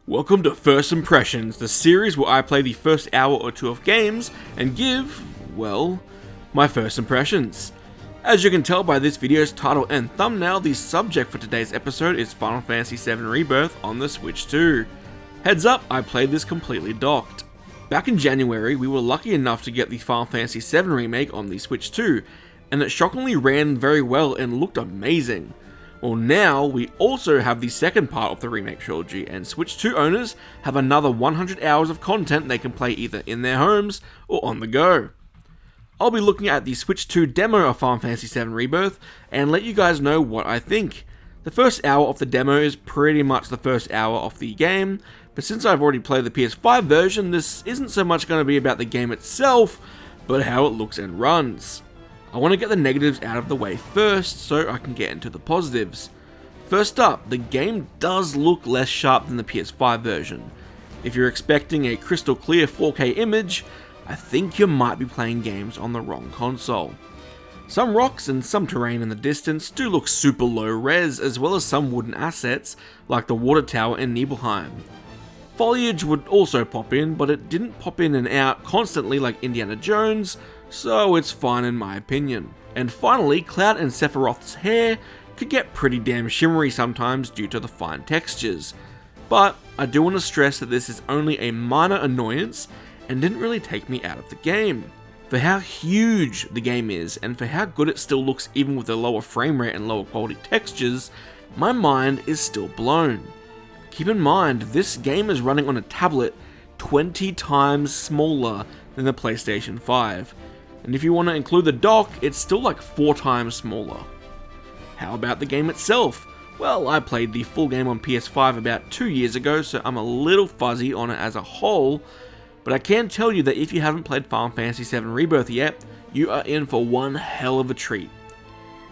Welcome to First Impressions, the series where I play the first hour or two of games and give, well, my first impressions. As you can tell by this video's title and thumbnail, the subject for today's episode is Final Fantasy VII Rebirth on the Switch 2. Heads up, I played this completely docked. Back in January, we were lucky enough to get the Final Fantasy VII Remake on the Switch 2, and it shockingly ran very well and looked amazing. Well, now we also have the second part of the remake trilogy, and Switch 2 owners have another 100 hours of content they can play either in their homes or on the go. I'll be looking at the Switch 2 demo of Final Fantasy VII Rebirth and let you guys know what I think. The first hour of the demo is pretty much the first hour of the game, but since I've already played the PS5 version, this isn't so much going to be about the game itself, but how it looks and runs. I want to get the negatives out of the way first, so I can get into the positives. First up, the game does look less sharp than the PS5 version. If you're expecting a crystal clear 4K image, I think you might be playing games on the wrong console. Some rocks and some terrain in the distance do look super low res, as well as some wooden assets, like the water tower in Nibelheim. Foliage would also pop in, but it didn't pop in and out constantly like Indiana Jones, so it's fine in my opinion. And finally, Cloud and Sephiroth's hair could get pretty damn shimmery sometimes due to the fine textures. But I do want to stress that this is only a minor annoyance and didn't really take me out of the game. For how huge the game is and for how good it still looks even with the lower frame rate and lower quality textures, my mind is still blown. Keep in mind, this game is running on a tablet 20 times smaller than the PlayStation 5. And if you want to include the dock, it's still like 4 times smaller. How about the game itself? Well, I played the full game on PS5 about 2 years ago, so I'm a little fuzzy on it as a whole, but I can tell you that if you haven't played Final Fantasy VII Rebirth yet, you are in for one hell of a treat.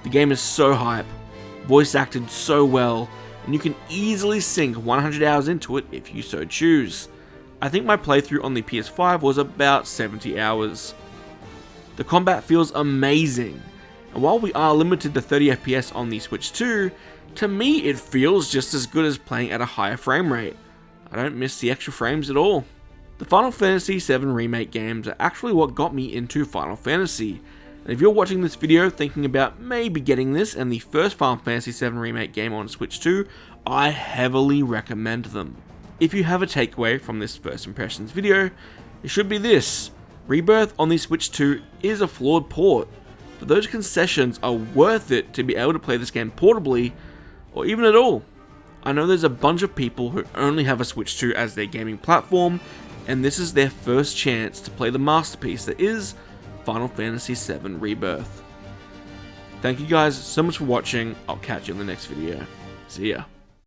The game is so hype, voice acted so well, and you can easily sink 100 hours into it if you so choose. I think my playthrough on the PS5 was about 70 hours. The combat feels amazing, and while we are limited to 30 FPS on the Switch 2, to me it feels just as good as playing at a higher frame rate. I don't miss the extra frames at all. The Final Fantasy VII Remake games are actually what got me into Final Fantasy, and if you're watching this video thinking about maybe getting this and the first Final Fantasy VII Remake game on Switch 2, I heavily recommend them. If you have a takeaway from this first impressions video, it should be this: Rebirth on the Switch 2 is a flawed port, but those concessions are worth it to be able to play this game portably, or even at all. I know there's a bunch of people who only have a Switch 2 as their gaming platform, and this is their first chance to play the masterpiece that is Final Fantasy VII Rebirth. Thank you guys so much for watching. I'll catch you in the next video. See ya.